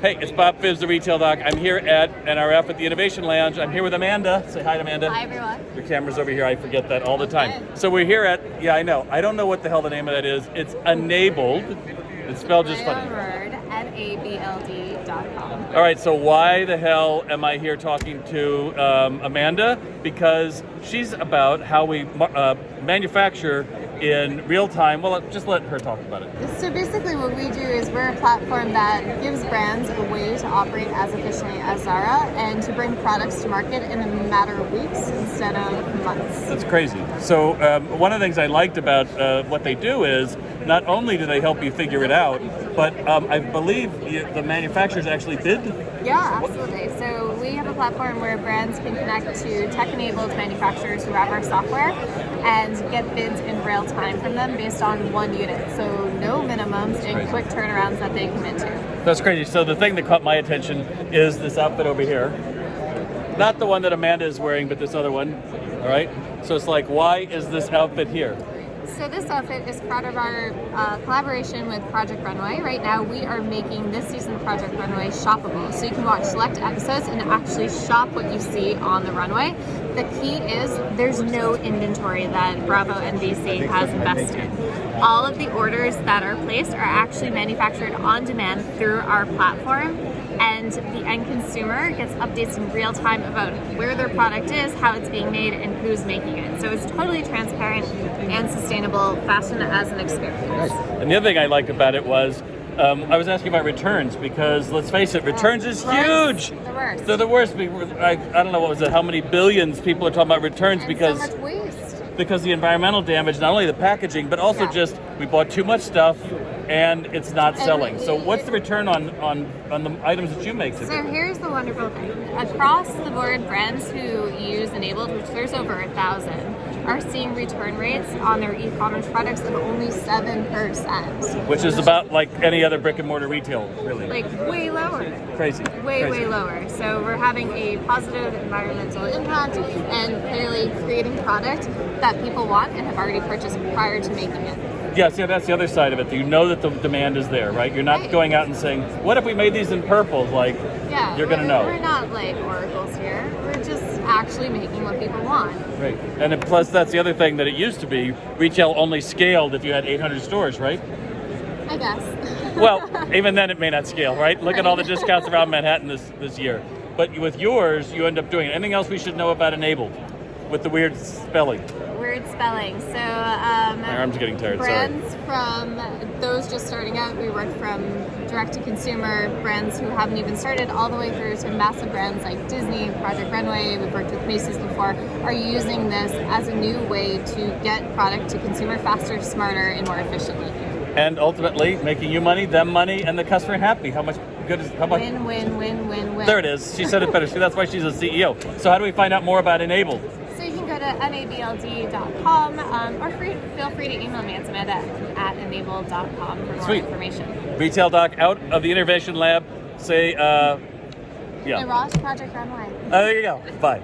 Hey, it's Bob Phibbs, the Retail Doc. I'm here at NRF at the Innovation Lounge. I'm here with Amanda. Say hi to Amanda. Hi, everyone. Your camera's over here. I forget that all the time. Okay. So we're here at, I know. I don't know what the hell the name of that is. It's Enabled. It's spelled just funny. Word, NABLD.com. All right, so why the hell am I here talking to Amanda? Because she's about how we manufacture in real time. Well, just let her talk about it. So basically what we do is we're a platform that gives brands a way to operate as efficiently as Zara and to bring products to market in a matter of weeks instead of months. That's crazy. So one of the things I liked about what they do is not only do they help you figure it out, but I believe the manufacturers actually bid. Yeah, absolutely. So we have a platform where brands can connect to tech-enabled manufacturers who have our software and get bids in real time from them based on one unit. So no minimums and quick turnarounds that they commit to. That's crazy. So the thing that caught my attention is this outfit over here. Not the one that Amanda is wearing, but this other one. All right. So it's like, why is this outfit here? So this outfit is part of our collaboration with Project Runway. Right now we are making this season of Project Runway shoppable. So you can watch select episodes and actually shop what you see on the runway. The key is there's no inventory that Bravo NBC has invested. All of the orders that are placed are actually manufactured on demand through our platform, and the end consumer gets updates in real time about where their product is, how it's being made, and who's making it. So it's totally transparent and sustainable fashion as an experience. And the other thing I liked about it was I was asking about returns because, let's face it, returns is huge. The worst. They're the worst. I don't know, what was it, how many billions people are talking about returns And because so much waste. because the environmental damage, not only the packaging, but also just we bought too much stuff and it's not selling. So what's the return on the items that you make So typically? here's the wonderful thing. Across the board, brands who use Enabled, which there's over 1,000, are seeing return rates on their e-commerce products of only 7%. Which is about like any other brick and mortar retail, really. Like way lower. Crazy. Way lower. So we're having a positive environmental impact and clearly creating product that people want and have already purchased prior to making it. Yeah, see, that's the other side of it. You know that the demand is there, right? You're not going out and saying, what if we made these in purple? Like, you're going to know. We're not like oracles here. We're just actually making what people want. Right. And then plus, that's the other thing that it used to be, retail only scaled if you had 800 stores, right? I guess. Well, even then it may not scale, right? Look at all the discounts around Manhattan this year. But with yours, you end up doing it. Anything else we should know about Enabled with the weird spelling? Weird spelling. So My arm's getting tired, brands from those just starting out, we work from direct to consumer, brands who haven't even started, all the way through to massive brands like Disney, Project Runway, we've worked with Macy's before, are using this as a new way to get product to consumer faster, smarter, and more efficiently. And ultimately, making you money, them money, and the customer happy. How much good is, how much? Win, win, win, win, win. There it is. She said it better. See, that's why she's a CEO. So how do we find out more about Enabled? So you can go to NABLD.com or feel free to email me at Samantha@enabled.com for more information. Retail Doc out of the Innovation Lab. Say, The Ross Project Runway. there you go. Bye.